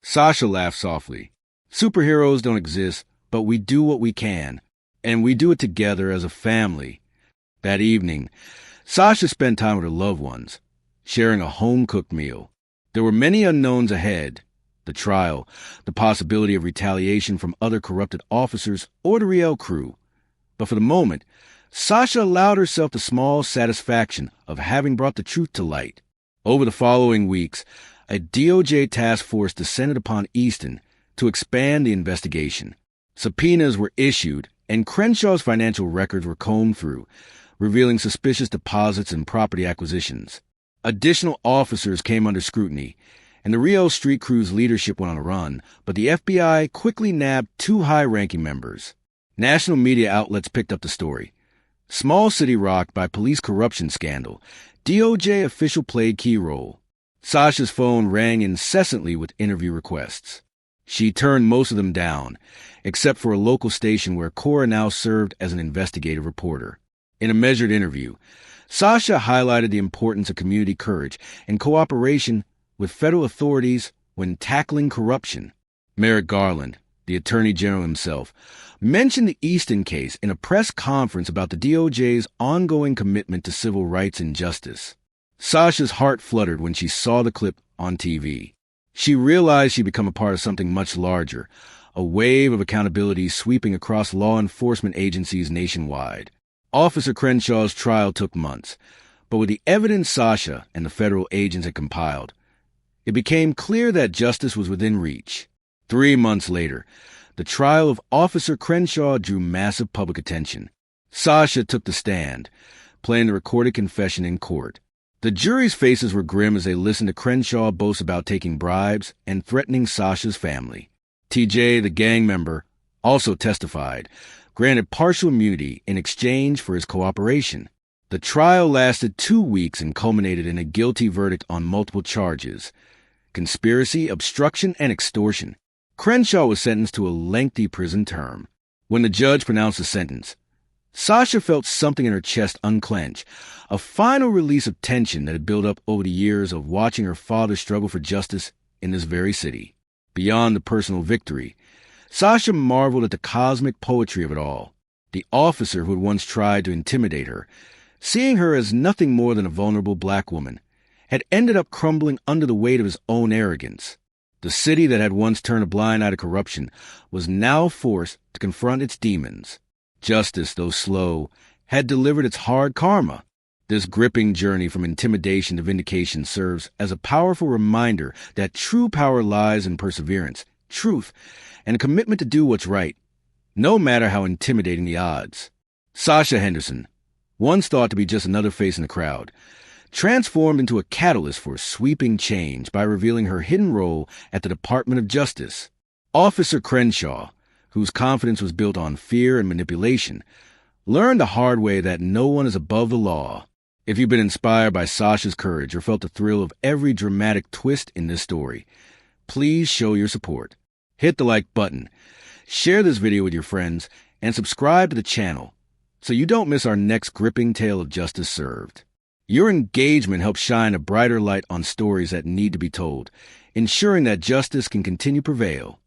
Sasha laughed softly. "Superheroes don't exist, but we do what we can, and we do it together as a family." That evening, Sasha spent time with her loved ones, sharing a home-cooked meal. There were many unknowns ahead. The the trial, the possibility of retaliation from other corrupted officers or the Riel crew. But for the moment, Sasha allowed herself the small satisfaction of having brought the truth to light. Over the following weeks, a DOJ task force descended upon Easton to expand the investigation. Subpoenas were issued, and Crenshaw's financial records were combed through, revealing suspicious deposits and property acquisitions. Additional officers came under scrutiny, and the Rio Street Crew's leadership went on a run, but the FBI quickly nabbed two high-ranking members. National media outlets picked up the story. Small city rocked by police corruption scandal, DOJ official played key role. Sasha's phone rang incessantly with interview requests. She turned most of them down, except for a local station where Cora now served as an investigative reporter. In a measured interview, Sasha highlighted the importance of community courage and cooperation with federal authorities when tackling corruption. Merrick Garland, the Attorney General himself, mentioned the Easton case in a press conference about the DOJ's ongoing commitment to civil rights and justice. Sasha's heart fluttered when she saw the clip on TV. She realized she'd become a part of something much larger, a wave of accountability sweeping across law enforcement agencies nationwide. Officer Crenshaw's trial took months, but with the evidence Sasha and the federal agents had compiled, it became clear that justice was within reach. 3 months later, the trial of Officer Crenshaw drew massive public attention. Sasha took the stand, playing the recorded confession in court. The jury's faces were grim as they listened to Crenshaw boast about taking bribes and threatening Sasha's family. TJ, the gang member, also testified, granted partial immunity in exchange for his cooperation. The trial lasted 2 weeks and culminated in a guilty verdict on multiple charges: conspiracy, obstruction, and extortion. Crenshaw was sentenced to a lengthy prison term. When the judge pronounced the sentence, Sasha felt something in her chest unclench, a final release of tension that had built up over the years of watching her father struggle for justice in this very city. Beyond the personal victory, Sasha marveled at the cosmic poetry of it all. The officer who had once tried to intimidate her, seeing her as nothing more than a vulnerable black woman, had ended up crumbling under the weight of his own arrogance. The city that had once turned a blind eye to corruption was now forced to confront its demons. Justice, though slow, had delivered its hard karma. This gripping journey from intimidation to vindication serves as a powerful reminder that true power lies in perseverance, truth, and a commitment to do what's right, no matter how intimidating the odds. Sasha Henderson, once thought to be just another face in the crowd, transformed into a catalyst for sweeping change by revealing her hidden role at the Department of Justice. Officer Crenshaw, whose confidence was built on fear and manipulation, learned the hard way that no one is above the law. If you've been inspired by Sasha's courage or felt the thrill of every dramatic twist in this story, please show your support. Hit the like button, share this video with your friends, and subscribe to the channel so you don't miss our next gripping tale of justice served. Your engagement helps shine a brighter light on stories that need to be told, ensuring that justice can continue to prevail.